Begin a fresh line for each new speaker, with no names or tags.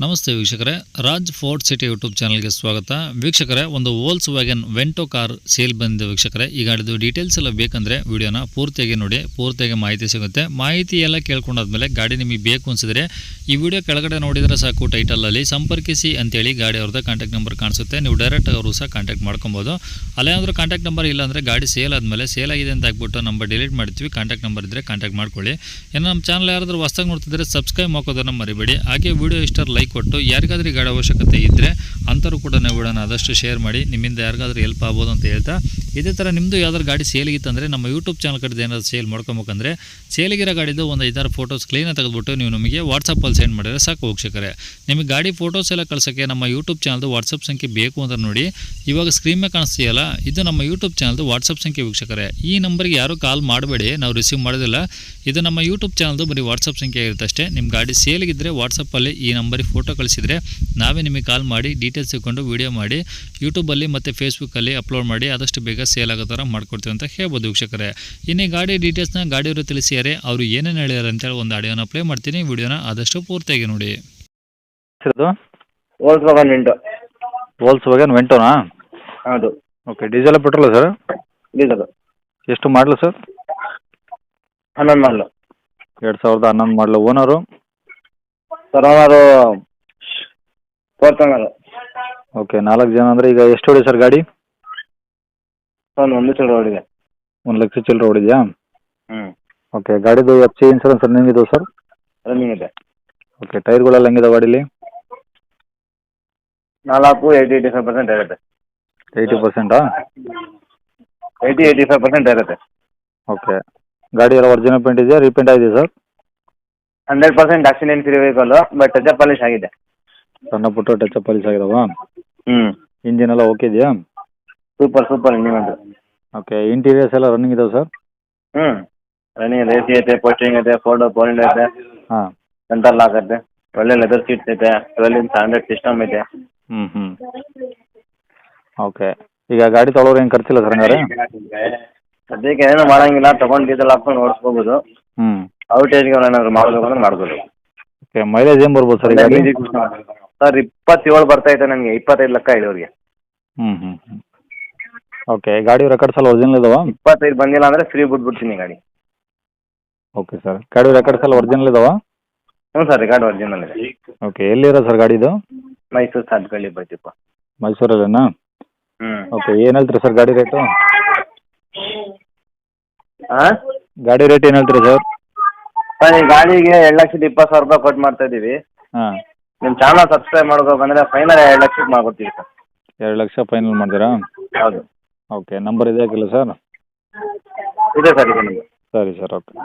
ನಮಸ್ತೆ ವೀಕ್ಷಕರೇ, Raj fort city YouTube ಚಾನಲ್ಗೆ ಸ್ವಾಗತ. ವೀಕ್ಷಕರೇ, ಒಂದು Volks wagon Vento car sale ಬಂದಿದೆ ವೀಕ್ಷಕರೇ. ಈ ಗಾಡಿದು ಡೀಟೇಲ್ಸ್ ಎಲ್ಲ ಬೇಕಂದರೆ ವಿಡಿಯೋನ ಪೂರ್ತಿಯಾಗಿ ನೋಡಿ, ಪೂರ್ತಿಯಾಗಿ ಮಾಹಿತಿ ಸಿಗುತ್ತೆ. ಮಾಹಿತಿ ಎಲ್ಲ ಕೇಳ್ಕೊಂಡಾದ್ಮೇಲೆ ಗಾಡಿ ನಿಮಗೆ ಬೇಕು ಅನಿಸಿದ್ರೆ ಈ ವಿಡಿಯೋ ಕೆಳಗಡೆ ನೋಡಿದರೆ ಸಾಕು, ಟೈಟಲಲ್ಲಿ ಸಂಪರ್ಕಿಸಿ ಅಂತೇಳಿ ಗಾಡಿ ಅವ್ರದ್ದು ಕಾಂಟ್ಯಾಕ್ಟ್ ನಂಬರ್ ಕಾಣಿಸುತ್ತೆ. ನೀವು ಡೈರೆಕ್ಟ್ ಅವರು ಸಹ ಕಾಂಟ್ಯಾಕ್ಟ್ ಮಾಡ್ಕೊಬೋದು. ಅಲ್ಲೇನಾದರೂ ಕಾಂಟ್ಯಾಕ್ಟ್ ನಂಬರ್ ಇಲ್ಲ ಅಂದರೆ ಗಾಡಿ ಸೇಲ್ ಆದಮೇಲೆ ಸೇಲ್ ಆಗಿದೆ ಅಂತ ಹಾಕ್ಬಿಟ್ಟು ನಂಬರ್ ಡಿಲೀಟ್ ಮಾಡ್ತೀವಿ. ಕಾಂಟ್ಯಾಕ್ಟ್ ನಂಬರ್ ಇದ್ದರೆ ಕಾಂಟ್ಯಾಕ್ಟ್ ಮಾಡ್ಕೊಳ್ಳಿ. ಇನ್ನು ನಮ್ಮ ಚಾನಲ್ ಯಾರಾದರೂ ಹೊಸದಾಗಿ ನೋಡ್ತಿದ್ರೆ ಸಬ್ಸ್ಕ್ರೈಬ್ ಹಾಕೋದನ್ನು ಮರಿಬೇಡಿ. ಹಾಗೆ ವಿಡಿಯೋ ಇಷ್ಟ ಲೈಕ್ ಕೊಟ್ಟು ಯಾರಿಗಾದ್ರೂ ಗಾಡಿ ಅವಶ್ಯಕತೆ ಇದ್ದರೆ ಅಂಥವ್ರು ಕೂಡ ನಾವು ವಿಡಿಯೋನ ಆದಷ್ಟು ಶೇರ್ ಮಾಡಿ, ನಿಮ್ಮಿಂದ ಯಾರಿಗಾದ್ರೂ ಹೆಲ್ಪ್ ಆಗ್ಬೋದು ಅಂತ ಹೇಳ್ತಾ, ಇದೇ ಥರ ನಿಮ್ಮದು ಯಾವ್ದಾದ್ರು ಗಾಡಿ ಸೇಲಿಗಿತ್ತಂದರೆ ನಮ್ಮ ಯೂಟ್ಯೂಬ್ ಚಾನಲ್ ಕಡೆ ಏನಾದರೂ ಸೇಲ್ ಮಾಡ್ಕೊಬೇಕಂದ್ರೆ ಸೇಲಿಗಿರೋ ಗಾಡಿದು ಒಂದು 5-6 ಫೋಟೋಸ್ ಕ್ಲೀನಾಗಿ ತೆಗೆದುಬಿಟ್ಟು ನೀವು ನಮಗೆ ವಾಟ್ಸಪ್ಪಲ್ಲಿ ಸೆಂಡ್ ಮಾಡಿದರೆ ಸಾಕು ವೀಕ್ಷಕರೇ. ನಿಮಗೆ ಗಾಡಿ ಫೋಟೋಸ್ ಎಲ್ಲ ಕಳ್ಸೋಕ್ಕೆ ನಮ್ಮ ಯೂಟ್ಯೂಬ್ ಚಾನಲ್ದು ವಾಟ್ಸಪ್ ಸಂಖ್ಯೆ ಬೇಕು ಅಂತ ನೋಡಿ, ಇವಾಗ ಸ್ಕ್ರೀನ್ ಮೇಲೆ ಕಾಣಿಸ್ತೀಯಲ್ಲ, ಇದು ನಮ್ಮ ಯೂಟ್ಯೂಬ್ ಚಾನಲ್ದು ವಾಟ್ಸಪ್ ಸಂಖ್ಯೆ ವೀಕ್ಷಕರೇ. ಈ ನಂಬರ್ಗೆ ಯಾರೂ ಕಾಲ್ ಮಾಡಬೇಡಿ, ನಾವು ರಿಸೀವ್ ಮಾಡೋದಿಲ್ಲ. ಇದು ನಮ್ಮ ಯೂಟ್ಯೂಬ್ ಚಾನಲ್ದು ಬರೀ ವಾಟ್ಸಪ್ ಸಂಖ್ಯೆ ಇರುತ್ತೆ ಅಷ್ಟೇ. ನಿಮ್ಮ ಗಾಡಿ ಸೇಲಿಗಿದ್ದರೆ ವಾಟ್ಸಪ್ಪಲ್ಲಿ ಈ ನಂಬರಿಗೆ ಫೋಟೋ ಕಳಿಸಿದರೆ ನಾವೇ ನಿಮಗೆ ಕಾಲ್ ಮಾಡಿ ಡೀಟೇಲ್ಸ್ ಇಟ್ಕೊಂಡು ವೀಡಿಯೋ ಮಾಡಿ ಯೂಟ್ಯೂಬಲ್ಲಿ ಮತ್ತು ಫೇಸ್ಬುಕ್ಕಲ್ಲಿ ಅಪ್ಲೋಡ್ ಮಾಡಿ ಆದಷ್ಟು ಬೇಗ ಸೇಲ್ ಆಗೋ ಥರ ಮಾಡ್ಕೊಡ್ತೀವಿ ಅಂತ ಹೇಳ್ಬೋದು ವೀಕ್ಷಕರೇ. ಇನ್ನೇ ಗಾಡಿ ಡೀಟೇಲ್ಸ್ನ ಗಾಡಿಯವರು ತಿಳಿಸಿದ್ದಾರೆ, ಅವರು ಏನೇನು ಹೇಳ್ಯಾರ ಅಂತೇಳಿ ಒಂದು ಆಡಿಯೋನ ಪ್ಲೇ ಮಾಡ್ತೀನಿ. ವಿಡಿಯೋನ ಆದಷ್ಟು ಪೂರ್ತಿಯಾಗಿ ನೋಡಿ.
ವೋಲ್ಸ್ ವ್ಯಾಗನ್ ವೆಂಟೋನಾ?
ಹೌದು.
Okay. Diesel petrol sir?
Diesel.
ಎಷ್ಟು ಮಾಡಲು ಸರ್?
11 ಮಾಡಲು.
2011 ಮಾಡಲು. Owner?
Sir owner 4th owner.
Okay. 4 ಜನ ಅಂದರೆ ಈಗ ಎಷ್ಟು ಹೊಡಿ ಸರ್ ಗಾಡಿ?
ಸರ್ 1 ಚಿಲ್ಲರೆ ಓಡಿದೆ.
1 ಲಕ್ಷ ಚಿಲ್ಲರೆ ಹೊಡಿದೆಯಾ?
ಹ್ಞೂ.
ಓಕೆ. ಗಾಡಿದು FC ಇನ್ಸೂರೆನ್ಸ್ ರನ್ನಿಂಗ್ ಇದೆ ಸರ್?
ರನ್ನಿಂಗ್ ಇದೆ.
ಓಕೆ. ಟೈರ್ಗಳೆಲ್ಲ ಹೆಂಗಿದೆ ಗಾಡೀಲಿ?
85% ಇರುತ್ತೆ.
80%?
85% ಇರುತ್ತೆ.
ಓಕೆ. ಗಾಡಿ ಎಲ್ಲ ಒರಿಜಿನಲ್ ಪೇಂಟ್ ಇದೆಯಾ, ರೀಪೇಂಟ್ ಆಗಿದೆ sir?
100% accident free vehicle, but touch polish ಆಗಿದೆ.
ಸಣ್ಣ ಪುಟ್ಟ ಟಚ್ ಅಪ್ ಪಾಲಿಶ್ ಆಗಿದಾವಾ?
ಹ್ಞೂ.
ಇಂಜಿನ್ ಎಲ್ಲ ಓಕೆ ಇದೆಯಾ?
ಸೂಪರ್ ಇಂಜಿನ್ ಅದು.
ಓಕೆ. ಇಂಟೀರಿಯರ್ಸ್ ಎಲ್ಲ ರನ್ನಿಂಗ್ ಇದಾವೆ ಸರ್?
ಹ್ಞೂ. ರನ್ನಿಂಗ್ ಇದೆ. AC ಐತೆ, ಪೋಸ್ಟಿಂಗ್ ಐತೆ, ಪವರ್ ವಿಂಡೋ ಐತೆ,
ಹಾಂ.
ಸೆಂಟರ್ ಲಾಕ್ ಐತೆ, ಒಳ್ಳೆ ಲೆದರ್ ಸೀಟ್ಸ್ ಐತೆ, 12 ಇಂಚ್ ಸ್ಟ್ಯಾಂಡರ್ಡ್ ಸಿಸ್ಟಮ್ ಐತೆ.
ಹ್ಞೂ. ಓಕೆ. ಈಗ ಗಾಡಿ ತೊಗೊಳೋರು ಏನು ಖರ್ಚಿಲ್ಲ ಸರ್ ಹಂಗಾರೆ?
ಸದ್ಯಕ್ಕೆ ಏನು ಮಾಡೋಂಗಿಲ್ಲ, ತೊಗೊಂಡು ಡೀಸೆಲ್ ಹಾಕ್ಕೊಂಡು ಓಡಿಸ್ಕೋಬೋದು.
ಹ್ಞೂ.
ಔಟೇಜ್ಗೆ ಏನಾದ್ರು ಮಾಡಬೇಕು ಅಂದ್ರೆ ಮಾಡ್ಬೋದು.
ಓಕೆ. ಮೈಲೇಜ್ ಏನು ಬರ್ಬೋದು ಸರ್ ಈ ಗಾಡಿ?
ಸರ್ 27 ಬರ್ತೈತೆ ನನಗೆ, 25 ಲೆಕ್ಕ ಇದೆ ಅವ್ರಿಗೆ.
ಹ್ಞೂ. ಓಕೆ. ಗಾಡಿ ರೆಕಾರ್ಡ್ಸ್ ಎಲ್ಲ ಒರಿಜಿನಲ್ ಇದಾವಾ?
25 ಬಂದಿಲ್ಲ ಅಂದರೆ ಫ್ರೀ ಬಿಟ್ಬಿಡ್ತೀನಿ ಗಾಡಿ.
Okay sir. ಗಾಡಿ ರೆಕಾರ್ಡ್ಸ್ ಎಲ್ಲ ಒರಿಜಿನಲ್ ಇದಾವಾ?
ಹ್ಞೂ ಸರ್, ಗಾಡಿ ಒರಿಜಿನಲ್ ಇದೆ.
ಓಕೆ. ಎಲ್ಲಿರೋ ಸರ್ ಗಾಡಿದು?
ಮೈಸೂರು ಸಾತ್ಗಳ್ಳಿ ಬೈತಿಪ್ಪ.
ಮೈಸೂರಲ್ಲೇನಾ?
ಹ್ಞೂ.
ಓಕೆ. ಏನು ಹೇಳ್ತೀರಿ ಸರ್ ಗಾಡಿ ರೇಟು?
ಹಾಂ?
ಗಾಡಿ ರೇಟ್ ಏನು ಹೇಳ್ತೀರಿ ಸರ್?
ಸರ್ ಈ ಗಾಡಿಗೆ 2,20,000 ರೂಪಾಯಿ ಕೊಟ್ಟು ಮಾಡ್ತಾ ಇದ್ದೀವಿ.
ಹಾಂ.
ನಿಮ್ಮ ಚಾನಲ್ ಸಬ್ಸ್ಕ್ರೈಬ್ ಮಾಡ್ಬೇಕಂದ್ರೆ ಫೈನಲ್ 2 ಲಕ್ಷಕ್ಕೆ ಮಾಡ್ಕೊಡ್ತೀವಿ ಸರ್.
2 ಲಕ್ಷ ಫೈನಲ್ ಮಾಡ್ತೀರಾ?
ಹೌದು.
ಓಕೆ. ನಂಬರ್ ಇದೆ ಹಾಕಿಲ್ಲ ಸರ್?
ಇದೆ ಸರ್, ಇದೆ ನಿಮಗೆ.
ಸರಿ ಸರ್. ಓಕೆ.